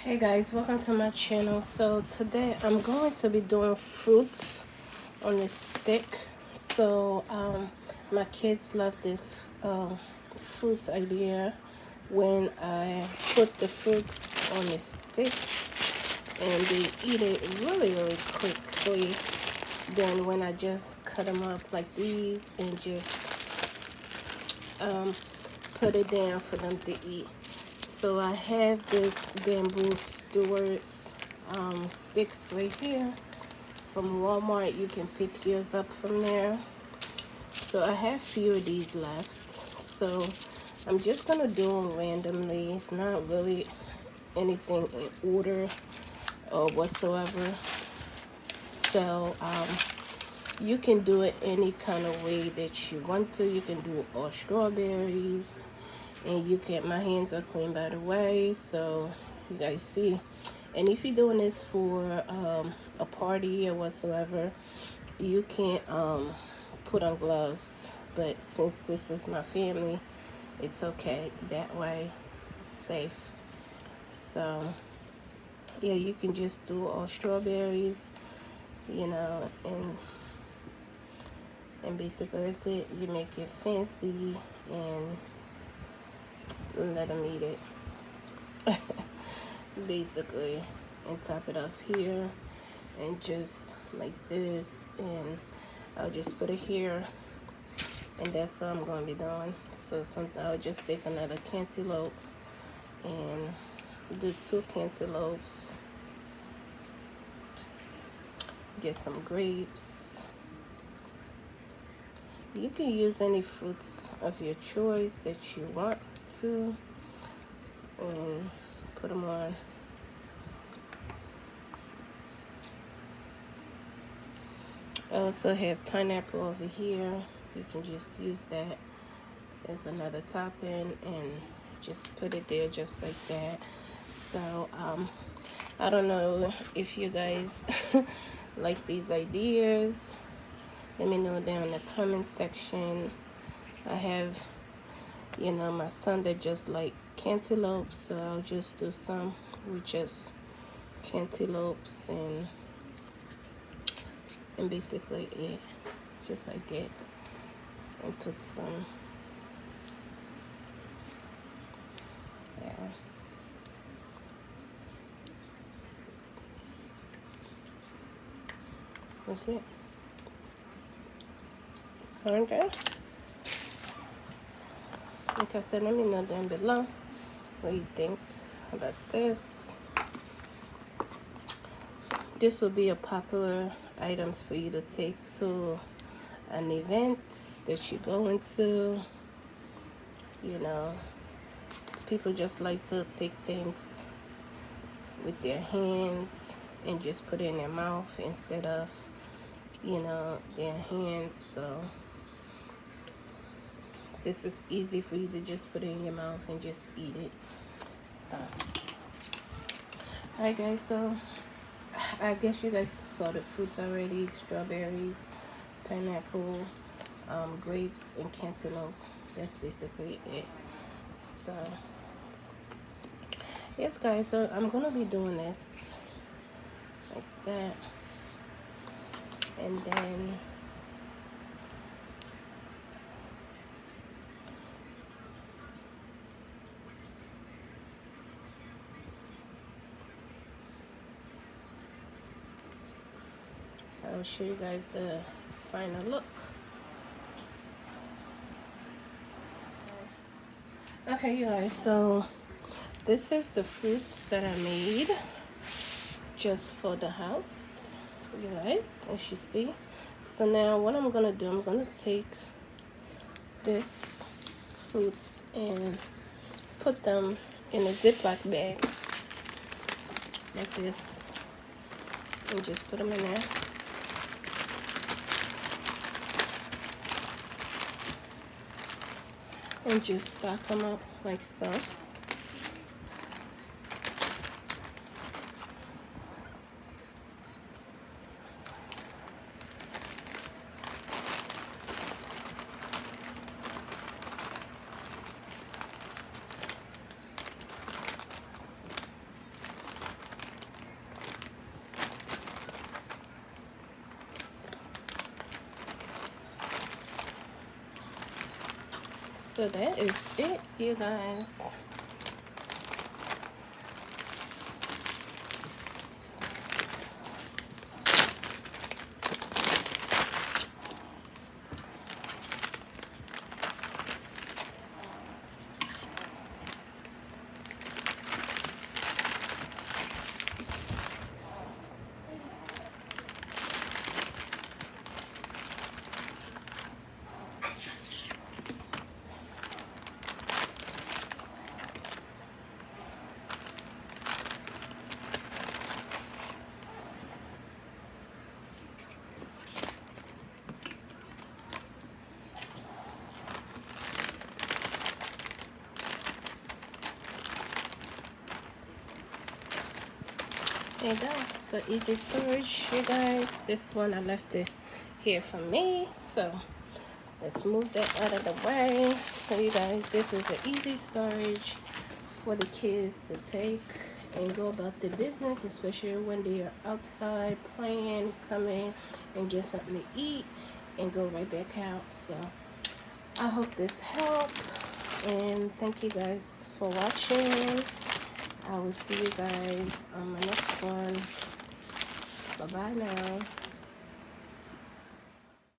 Hey guys, welcome to my channel. So today I'm going to be doing fruits on this stick. So my kids love this fruits idea when I put the fruits on the stick, and they eat it really quickly. Then when I just cut them up like these and just put it down for them to eat. So I have this bamboo stewards sticks right here from Walmart. You can pick yours up from there. So I have few of these left. So I'm just gonna do them randomly. It's not really anything in order or whatsoever. So you can do it any kind of way that you want to. You can do all strawberries, and you can, my hands are clean by the way, so you guys see. And if you're doing this for a party or whatsoever, you can put on gloves, but since this is my family, it's okay that way. It's safe. So yeah, you can just do all strawberries, you know, and basically that's it. You make it fancy and let them eat it. Basically, and top it off here, and just like this, and I'll just put it here, and that's all I'm going to be doing. So something, I'll just take another cantaloupe and do 2 cantaloupes, get some grapes. You can use any fruits of your choice that you want to, and put them on. I also have pineapple over here. You can just use that as another topping and just put it there just like that. So I don't know if you guys like these ideas. Let me know down in the comment section. I have, you know, my son that just like cantaloupes, so I'll just do some with just cantaloupes and basically it just like it, and put some, yeah, that's it. Okay, like I said, let me know down below what you think about this. This will be a popular items for you to take to an event that you go into. You know, people just like to take things with their hands and just put it in their mouth instead of, you know, their hands. So this is easy for you to just put it in your mouth and just eat it. So alright guys, so I guess you guys saw the fruits already: strawberries, pineapple, grapes, and cantaloupe. That's basically it. So yes guys, so I'm gonna be doing this like that, and then I'll show you guys the final look. Okay, you guys, so this is the fruits that I made just for the house, you guys, as you see. So now what I'm gonna do, I'm gonna take this fruits and put them in a Ziploc bag like this, and just put them in there. And just stack them up like so. So that is it, you guys. There you go, for easy storage, you guys. This one I left it here for me, so let's move that out of the way. So you guys, this is an easy storage for the kids to take and go about their business, especially when they are outside playing, come in and get something to eat and go right back out. So I hope this helped, and thank you guys for watching. I will see you guys on my next one. Bye bye now.